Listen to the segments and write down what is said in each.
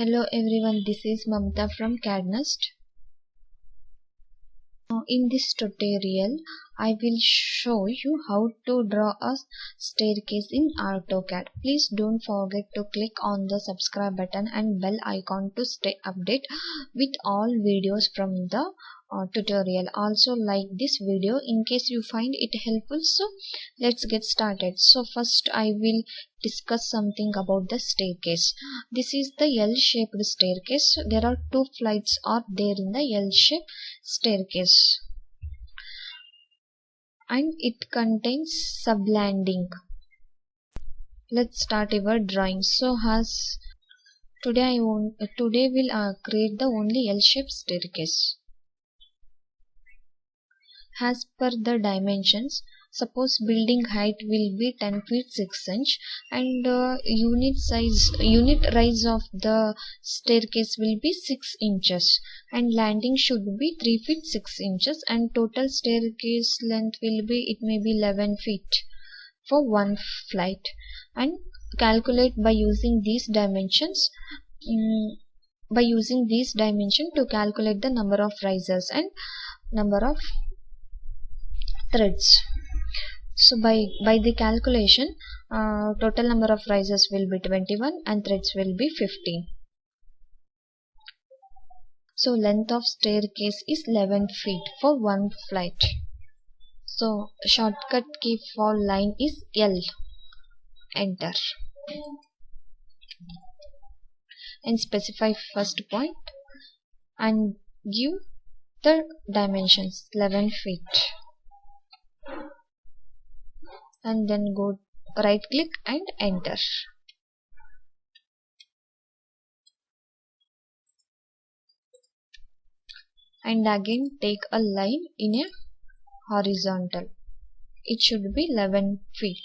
Hello everyone, this is Mamta from Cadd. In this tutorial, I will show you how to draw a staircase in AutoCAD. Please don't forget to click on the subscribe button and bell icon to stay updated with all videos from the tutorial. Also like this video in case you find it helpful. So let's get started. So first I will discuss something about the staircase. This is the L-shaped staircase. There are two flights are there in the L-shaped staircase, and it contains sub-landing. Let's start our drawing. So today we'll create the only L-shaped staircase. As per the dimensions, suppose building height will be 10 feet 6 inch and unit rise of the staircase will be 6 inches and landing should be 3 feet 6 inches and total staircase length will be, it may be 11 feet for one flight, and calculate by using these dimensions to calculate the number of risers and number of threads. So by the calculation, total number of risers will be 21 and threads will be 15. So length of staircase is 11 feet for one flight. So shortcut key for line is L. Enter and specify first point and give the dimensions 11 feet. And then go right click and enter. And again take a line in a horizontal. It should be 11 feet.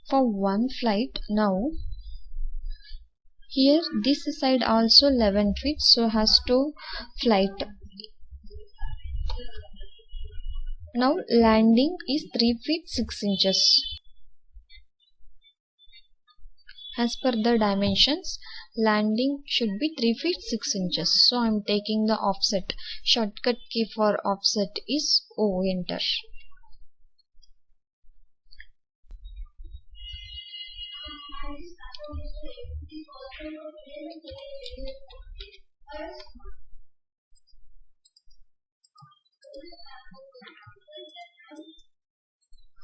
For one flight now, here this side also 11 feet, so has two flight. Now landing is 3 feet 6 inches. As per the dimensions, landing should be 3 feet 6 inches. So I am taking the offset. Shortcut key for offset is O. Enter.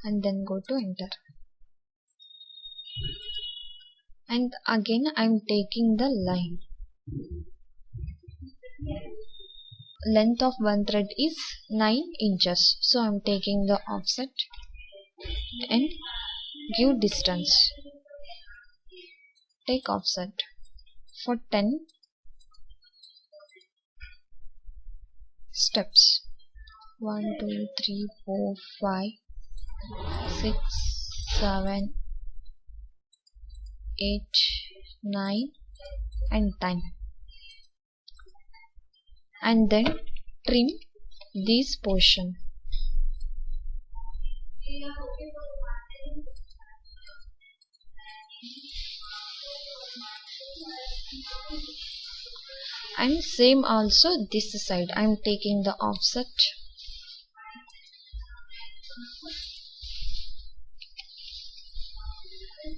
And then go to enter. And again I am taking the line. Length of one thread is 9 inches. So I am taking the offset and give distance. Take offset for 10 steps. 1, 2, 3, 4, 5, 6, 7, 8, 9 and 10. And then trim this portion. And same also this side. I am taking the offset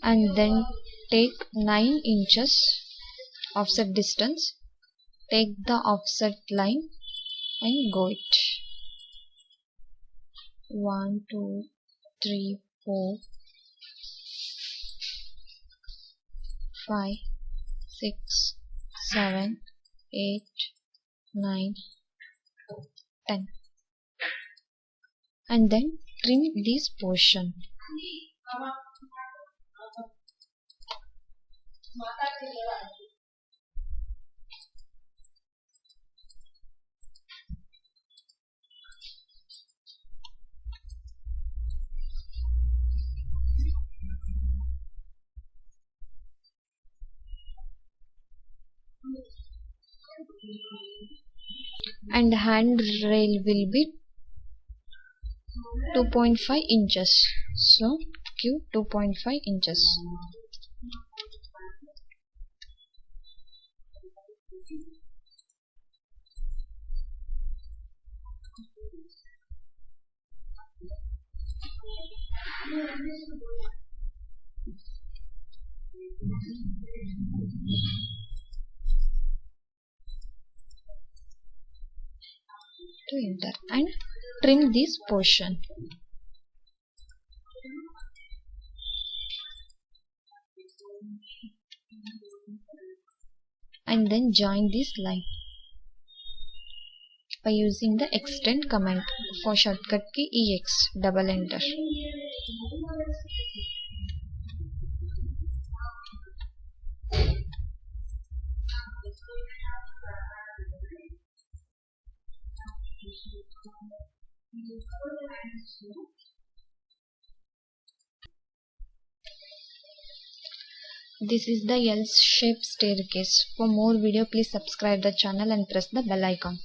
and then take 9 inches offset distance. Take the offset line and go it. 1, 2, 3, 4, 5, 6, 7, 8, 9, 10. And then trim this portion. And handrail will be 2.5 inches. So give 2.5 inches. To enter and trim this portion. And then join this line by using the extend command. For shortcut key EX, double enter. This is the L-shaped staircase. For more video, please subscribe the channel and press the bell icon.